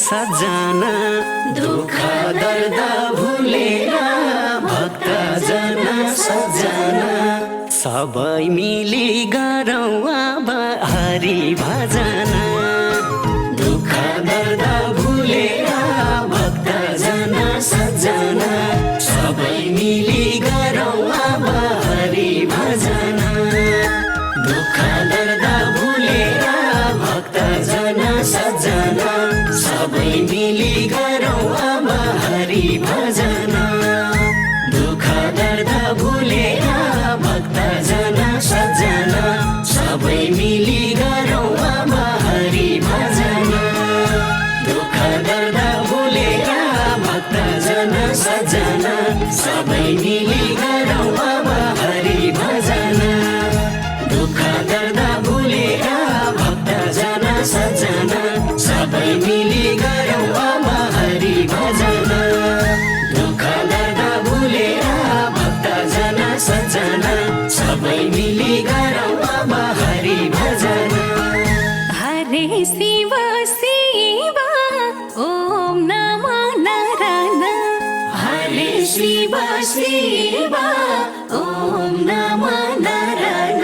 सजना दुःख दर्द भुलेर भक्तजन सजना सबै मिली गरौँ अब हरि भजन दुःख दर्द भुलेर भक्तजन सजना सबै मिली गरौँ अब हरि भजन दुःख दर्द भुलेर भक्तजन सजना सबै मिली गरौँ अब हरि भजन दुःख दर्द भुलेर भक्तजन सजना सबै मिली गरौँ अब हरि भजन दुःख दर्द भुलेर भक्तजन सजना सबै मिली गरौँ अब हरि भजन दुःख दर्द भुलेर भक्तजन सजना सबै मिली गरौँ अब हरि भजन दुःख दर्द भुलेर भक्तजन सजना सबै मिली गरौँ अब हरि भजन हरे शिव शिव ओम नमो नारायण हरे शिव शिव ओम नमो नारायण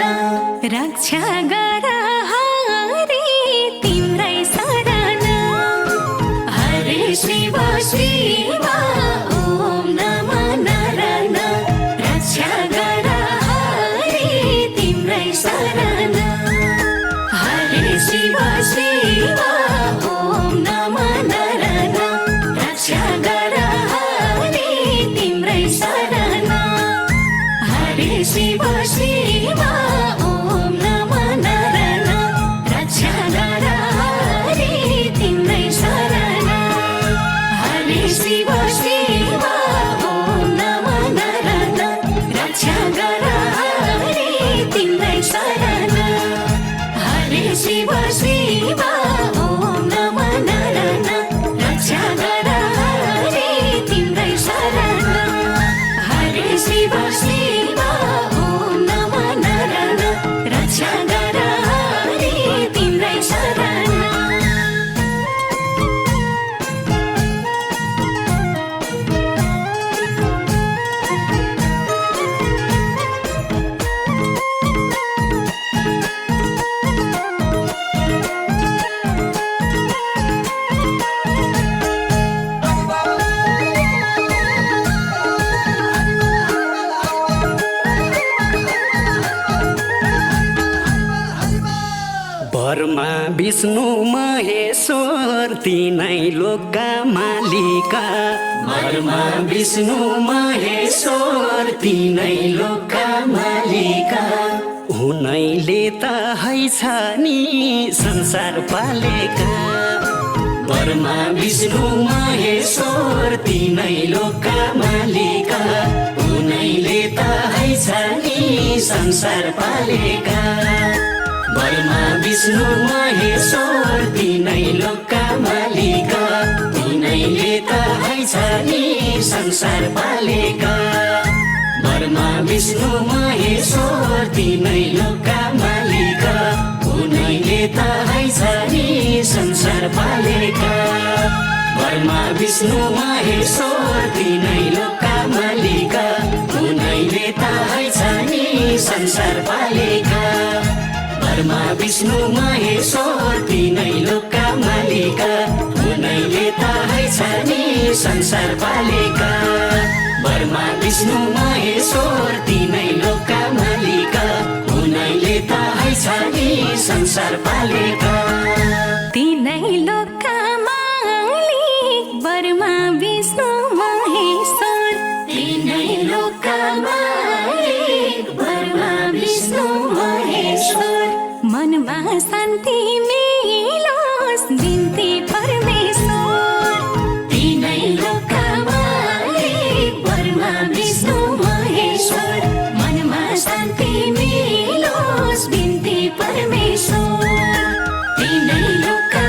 रक्षा गर हरि तिम्रै शरण हरे शिव शिव ओम नमो नारायण रक्षा गर हरि तिम्रै शरण हरे शिव शिव ओम नमो नारायण रक्षा गर हरि तिम्रै शरण हरे शिव शिव ओम नमो नारायण रक्षा गर हरि तिम्रै शरण हरे शिव शिव ओम नमो नारायण रक्षा गर हरि तिम्रै शरण हरे शिव शिव ओम नमो नारायण रक्षा गर हरि तिम्रै शरण हरे शिव शिव ओम नमो नारायण रक्षा गर हरि तिम्रै शरण ब्रह्मा विष्णु महेश्वर तीनै लोकका मालिका ब्रह्मा विष्णु महेश्वर तीनै लोकका मालिका उनैले त हैछ नि संसार पालेका ब्रह्मा विष्णु महेश्वर तीनै लोकका मालिका उनैले त हैछ नि संसार पालेका ब्रह्मा विष्णु महेश्वर तीनै लोकका मालिका तिनैले त हैछ नि संसार पालेका ब्रह्मा विष्णु महेश्वर तीनै लोकका मालिका उनैले त हैछ नि संसार पालेका ब्रह्मा विष्णु महेश्वर तीनै लोकका मालिका उनैले त हैछ नि संसार पालेका ब्रह्मा विष्णु महेश्वर तीनै लोकका मालिका उनैले त हैछ नि संसार पालेका ब्रह्मा विष्णु महेश्वर तीनै लोकका मालिका उनैले त हैछ नि संसार पालेका तिनै लोकका मालिक ब्रह्मा विष्णु महेश्वर तीनै लोकका मालिक ब्रह्मा विष्णु महेश्वर मनमा शान्ति मिलोस् बिन्ती परमेश्वर तीनै लोकका मालिक ब्रह्मा विष्णु महेश्वर मनमा शान्ति मिलोस् बिन्ती परमेश्वर तीनै लोकका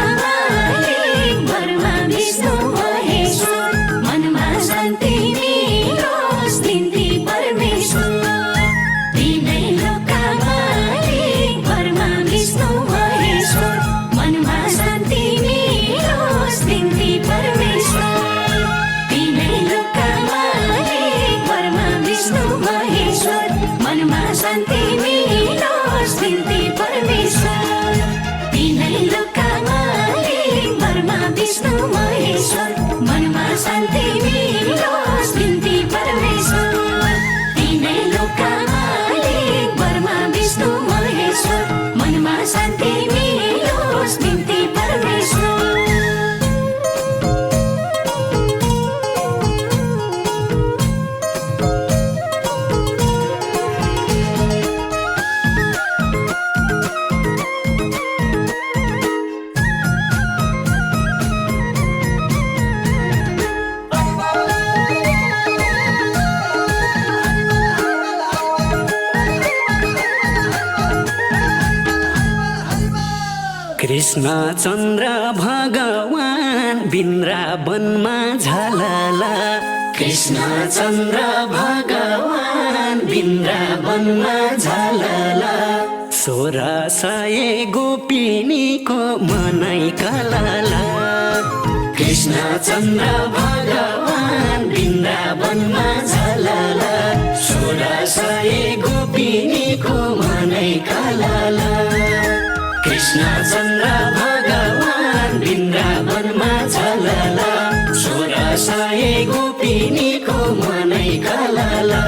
कृष्ण चन्द्र भगवान वृन्दावनमा झलला कृष्ण चन्द्र भगवान वृन्दावनमा झलला 1600 गोपिनीको मनै कलला कृष्ण चन्द्र भगवान वृन्दावनमा झलला 1600 गोपिनीको मनै कलला कृष्ण चन्द्र भगवान वृन्दावनमा झलला 1600 गोपिनीको मनै कलला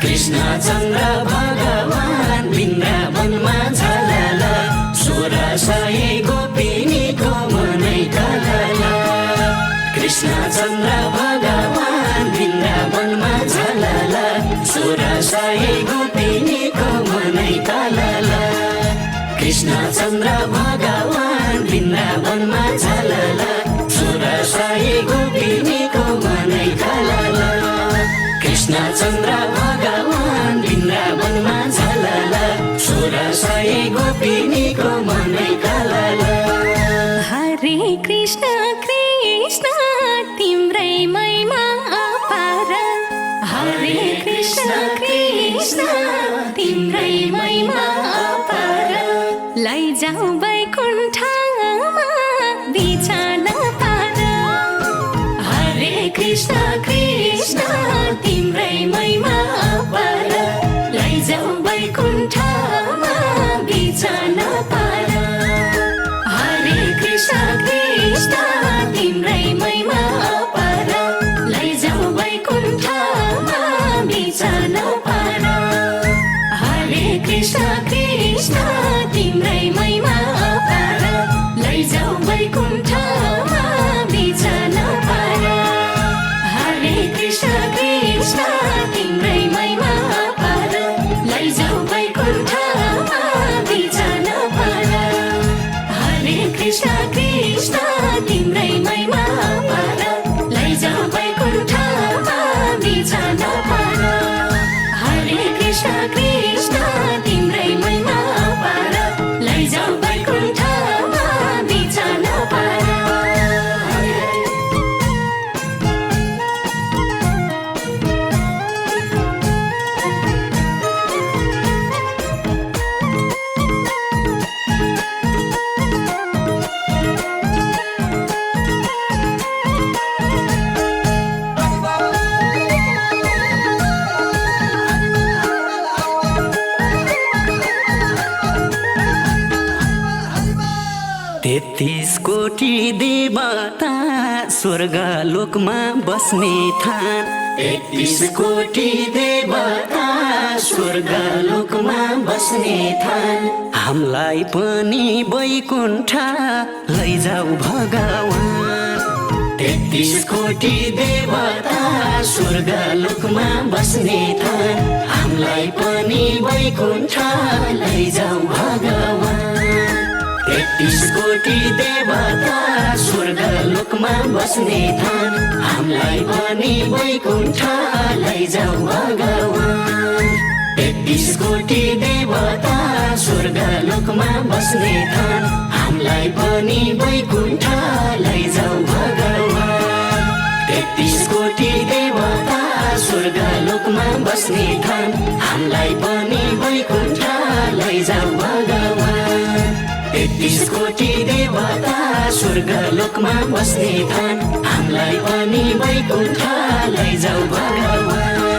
कृष्ण चन्द्र भगवान वृन्दावनमा झलला 1600 गोपिनीको मनै कलला कृष्ण चन्द्र भगवान वृन्दावनमा झलला 1600 गोपिनीको मनै कलला कृष्ण चन्द्र भगवान वृन्दावनमा झलला 1600 गोपिनीको मनै कलला कृष्ण चन्द्र भगवान वृन्दावनमा झलला 1600 गोपिनीको मनै कलला हरे कृष्ण कृष्ण तिम्रै महिमा अपार हरे कृष्ण कृष्ण तिम्रै महिमा अपार लैजाऊ वैकुण्ठमा बिछान पार हरे कृष्ण कृष्ण तिम्रै महिमा अपार लैजाऊ वैकुण्ठमा बिछान पार हरे कृष्ण कृष्ण तिम्रै महिमा अपार लैजाऊ वैकुण्ठमा बिछान पार हरे कृष्ण कृष्ण तिम्रै महिमा अपार लैजाऊ वैकुण्ठमा बिछान पार हरे कृष्ण कृष्ण तिम्रै महिमा अपार लैजाऊ वैकुण्ठमा बिछान पार हरे कृष्ण कृष्ण तिम्रै महिमा अपार लैजाऊ वैकुण्ठमा बिछान पार हरे कृष्ण कृष्ण तिम्रै महिमा अपार लैजाऊ वैकुण्ठमा बिछान पार तेत्तीस कोटी देवता स्वर्ग लोकमा बस्ने थान 33 कोटी देवता स्वर्ग लोकमा बस्ने थान हामीलाई पनि वैकुण्ठ लैजाऊ भगवान 33 कोटी देवता स्वर्ग लोकमा बस्ने थान हामीलाई पनि वैकुण्ठ लैजाऊ भगवान 33 कोटी देवता स्वर्ग लोकमा बस्ने थान हामीलाई पनि वैकुण्ठ लैजाऊ भगवान 33 कोटी देवता स्वर्ग लोकमा बस्ने थान हामीलाई पनि वैकुण्ठ लैजाऊ भगवान 33 कोटी देवता स्वर्ग लोकमा बस्ने थान हामीलाई पनि वैकुण्ठ लैजाऊ भगवान 33 कोटी देवता स्वर्ग लोकमा बस्ने थान हामीलाई पनि वैकुण्ठ लैजाऊ भगवान